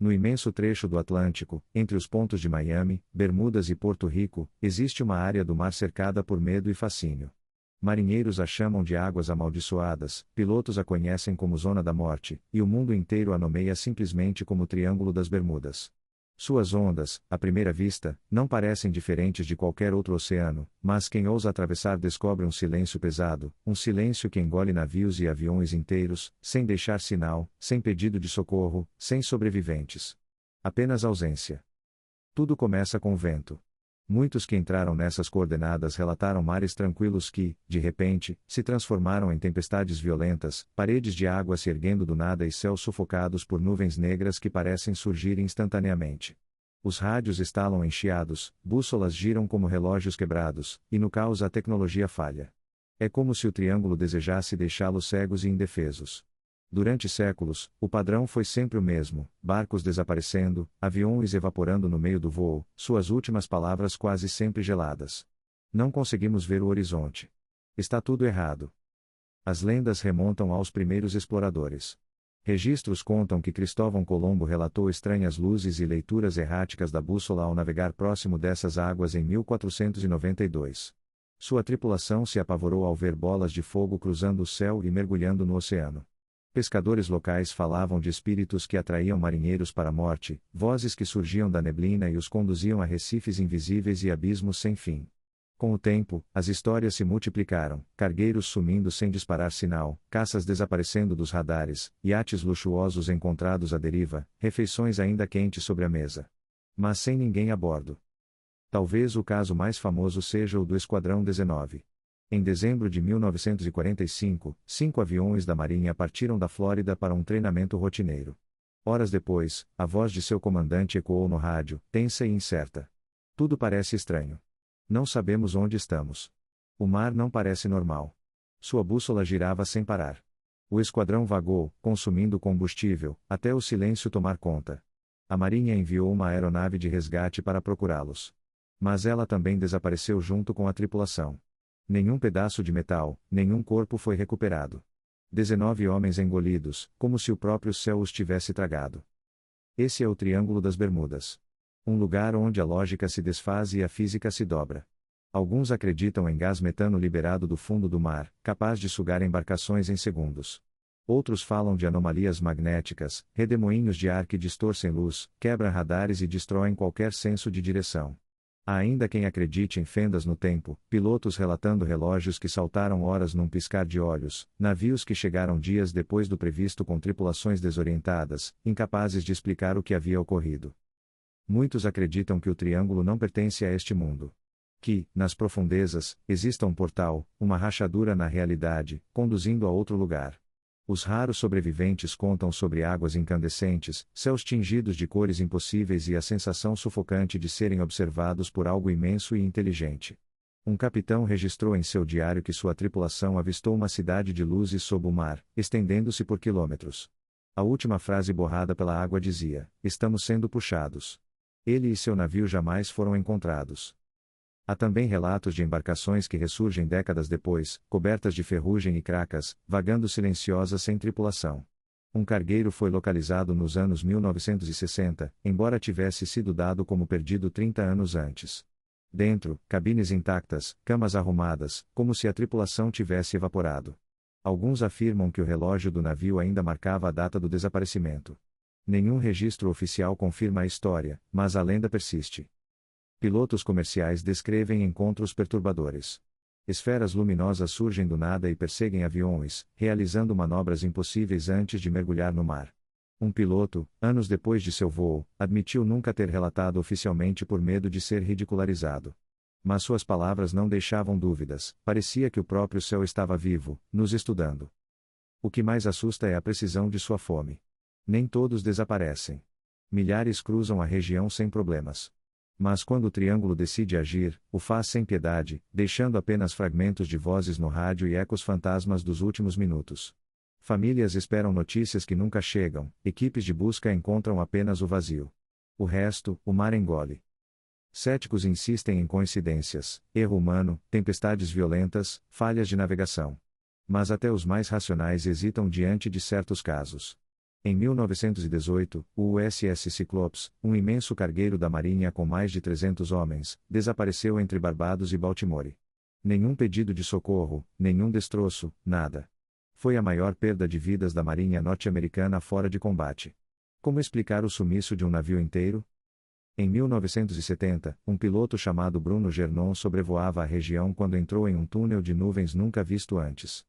No imenso trecho do Atlântico, entre os pontos de Miami, Bermudas e Porto Rico, existe uma área do mar cercada por medo e fascínio. Marinheiros a chamam de águas amaldiçoadas, pilotos a conhecem como Zona da Morte, e o mundo inteiro a nomeia simplesmente como Triângulo das Bermudas. Suas ondas, à primeira vista, não parecem diferentes de qualquer outro oceano, mas quem ousa atravessar descobre um silêncio pesado, um silêncio que engole navios e aviões inteiros, sem deixar sinal, sem pedido de socorro, sem sobreviventes. Apenas ausência. Tudo começa com o vento. Muitos que entraram nessas coordenadas relataram mares tranquilos que, de repente, se transformaram em tempestades violentas, paredes de água se erguendo do nada e céus sufocados por nuvens negras que parecem surgir instantaneamente. Os rádios estalam em chiados, bússolas giram como relógios quebrados, e no caos a tecnologia falha. É como se o triângulo desejasse deixá-los cegos e indefesos. Durante séculos, o padrão foi sempre o mesmo: barcos desaparecendo, aviões evaporando no meio do voo, suas últimas palavras quase sempre geladas. Não conseguimos ver o horizonte. Está tudo errado. As lendas remontam aos primeiros exploradores. Registros contam que Cristóvão Colombo relatou estranhas luzes e leituras erráticas da bússola ao navegar próximo dessas águas em 1492. Sua tripulação se apavorou ao ver bolas de fogo cruzando o céu e mergulhando no oceano. Pescadores locais falavam de espíritos que atraíam marinheiros para a morte, vozes que surgiam da neblina e os conduziam a recifes invisíveis e abismos sem fim. Com o tempo, as histórias se multiplicaram: cargueiros sumindo sem disparar sinal, caças desaparecendo dos radares, iates luxuosos encontrados à deriva, refeições ainda quentes sobre a mesa. Mas sem ninguém a bordo. Talvez o caso mais famoso seja o do Esquadrão 19. Em dezembro de 1945, 5 aviões da Marinha partiram da Flórida para um treinamento rotineiro. Horas depois, a voz de seu comandante ecoou no rádio, tensa e incerta. Tudo parece estranho. Não sabemos onde estamos. O mar não parece normal. Sua bússola girava sem parar. O esquadrão vagou, consumindo combustível, até o silêncio tomar conta. A Marinha enviou uma aeronave de resgate para procurá-los. Mas ela também desapareceu junto com a tripulação. Nenhum pedaço de metal, nenhum corpo foi recuperado. 19 homens engolidos, como se o próprio céu os tivesse tragado. Esse é o Triângulo das Bermudas. Um lugar onde a lógica se desfaz e a física se dobra. Alguns acreditam em gás metano liberado do fundo do mar, capaz de sugar embarcações em segundos. Outros falam de anomalias magnéticas, redemoinhos de ar que distorcem luz, quebram radares e destroem qualquer senso de direção. Há ainda quem acredite em fendas no tempo, pilotos relatando relógios que saltaram horas num piscar de olhos, navios que chegaram dias depois do previsto com tripulações desorientadas, incapazes de explicar o que havia ocorrido. Muitos acreditam que o Triângulo não pertence a este mundo. Que, nas profundezas, exista um portal, uma rachadura na realidade, conduzindo a outro lugar. Os raros sobreviventes contam sobre águas incandescentes, céus tingidos de cores impossíveis e a sensação sufocante de serem observados por algo imenso e inteligente. Um capitão registrou em seu diário que sua tripulação avistou uma cidade de luzes sob o mar, estendendo-se por quilômetros. A última frase borrada pela água dizia: "Estamos sendo puxados." Ele e seu navio jamais foram encontrados. Há também relatos de embarcações que ressurgem décadas depois, cobertas de ferrugem e cracas, vagando silenciosas sem tripulação. Um cargueiro foi localizado nos anos 1960, embora tivesse sido dado como perdido 30 anos antes. Dentro, cabines intactas, camas arrumadas, como se a tripulação tivesse evaporado. Alguns afirmam que o relógio do navio ainda marcava a data do desaparecimento. Nenhum registro oficial confirma a história, mas a lenda persiste. Pilotos comerciais descrevem encontros perturbadores. Esferas luminosas surgem do nada e perseguem aviões, realizando manobras impossíveis antes de mergulhar no mar. Um piloto, anos depois de seu voo, admitiu nunca ter relatado oficialmente por medo de ser ridicularizado. Mas suas palavras não deixavam dúvidas, parecia que o próprio céu estava vivo, nos estudando. O que mais assusta é a precisão de sua fome. Nem todos desaparecem. Milhares cruzam a região sem problemas. Mas quando o Triângulo decide agir, o faz sem piedade, deixando apenas fragmentos de vozes no rádio e ecos fantasmas dos últimos minutos. Famílias esperam notícias que nunca chegam, equipes de busca encontram apenas o vazio. O resto, o mar engole. Céticos insistem em coincidências, erro humano, tempestades violentas, falhas de navegação. Mas até os mais racionais hesitam diante de certos casos. Em 1918, o USS Cyclops, um imenso cargueiro da Marinha com mais de 300 homens, desapareceu entre Barbados e Baltimore. Nenhum pedido de socorro, nenhum destroço, nada. Foi a maior perda de vidas da Marinha norte-americana fora de combate. Como explicar o sumiço de um navio inteiro? Em 1970, um piloto chamado Bruno Gernon sobrevoava a região quando entrou em um túnel de nuvens nunca visto antes.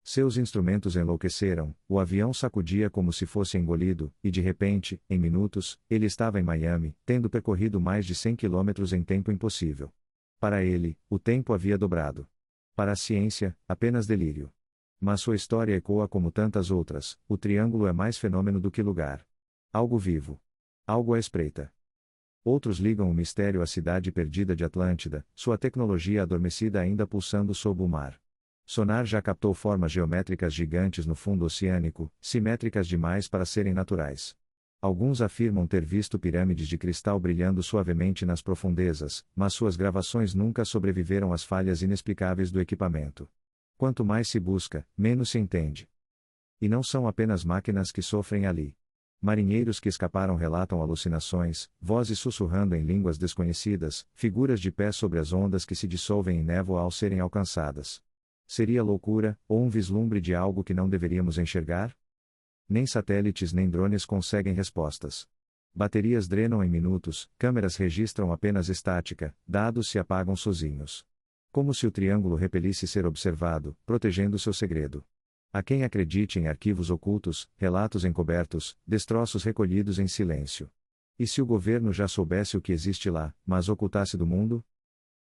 Seus instrumentos enlouqueceram, o avião sacudia como se fosse engolido, e de repente, em minutos, ele estava em Miami, tendo percorrido mais de 100 quilômetros em tempo impossível. Para ele, o tempo havia dobrado. Para a ciência, apenas delírio. Mas sua história ecoa como tantas outras: o triângulo é mais fenômeno do que lugar. Algo vivo. Algo à espreita. Outros ligam o mistério à cidade perdida de Atlântida, sua tecnologia adormecida ainda pulsando sob o mar. Sonar já captou formas geométricas gigantes no fundo oceânico, simétricas demais para serem naturais. Alguns afirmam ter visto pirâmides de cristal brilhando suavemente nas profundezas, mas suas gravações nunca sobreviveram às falhas inexplicáveis do equipamento. Quanto mais se busca, menos se entende. E não são apenas máquinas que sofrem ali. Marinheiros que escaparam relatam alucinações, vozes sussurrando em línguas desconhecidas, figuras de pé sobre as ondas que se dissolvem em névoa ao serem alcançadas. Seria loucura, ou um vislumbre de algo que não deveríamos enxergar? Nem satélites nem drones conseguem respostas. Baterias drenam em minutos, câmeras registram apenas estática, dados se apagam sozinhos. Como se o triângulo repelisse ser observado, protegendo seu segredo. Há quem acredite em arquivos ocultos, relatos encobertos, destroços recolhidos em silêncio. E se o governo já soubesse o que existe lá, mas ocultasse do mundo?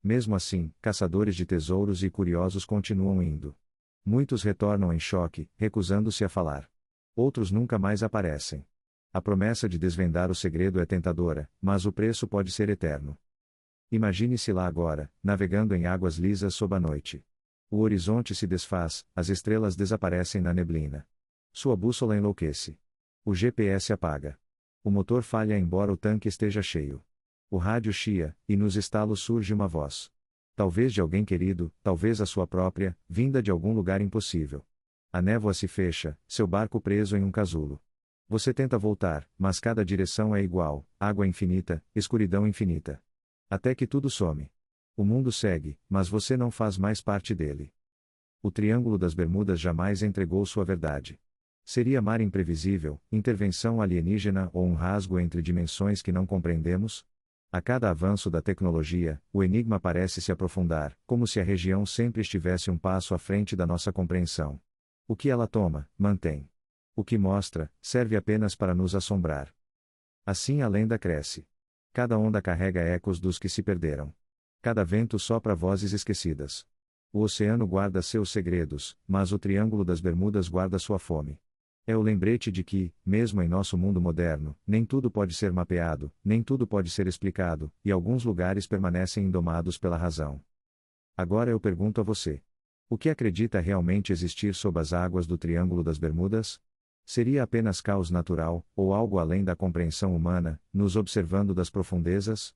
Mesmo assim, caçadores de tesouros e curiosos continuam indo. Muitos retornam em choque, recusando-se a falar. Outros nunca mais aparecem. A promessa de desvendar o segredo é tentadora, mas o preço pode ser eterno. Imagine-se lá agora, navegando em águas lisas sob a noite. O horizonte se desfaz, as estrelas desaparecem na neblina. Sua bússola enlouquece. O GPS apaga. O motor falha embora o tanque esteja cheio. O rádio chia, e nos estalos surge uma voz. Talvez de alguém querido, talvez a sua própria, vinda de algum lugar impossível. A névoa se fecha, seu barco preso em um casulo. Você tenta voltar, mas cada direção é igual: água infinita, escuridão infinita. Até que tudo some. O mundo segue, mas você não faz mais parte dele. O Triângulo das Bermudas jamais entregou sua verdade. Seria mar imprevisível, intervenção alienígena ou um rasgo entre dimensões que não compreendemos? A cada avanço da tecnologia, o enigma parece se aprofundar, como se a região sempre estivesse um passo à frente da nossa compreensão. O que ela toma, mantém. O que mostra, serve apenas para nos assombrar. Assim a lenda cresce. Cada onda carrega ecos dos que se perderam. Cada vento sopra vozes esquecidas. O oceano guarda seus segredos, mas o Triângulo das Bermudas guarda sua fome. É o lembrete de que, mesmo em nosso mundo moderno, nem tudo pode ser mapeado, nem tudo pode ser explicado, e alguns lugares permanecem indomados pela razão. Agora eu pergunto a você: o que acredita realmente existir sob as águas do Triângulo das Bermudas? Seria apenas caos natural, ou algo além da compreensão humana, nos observando das profundezas?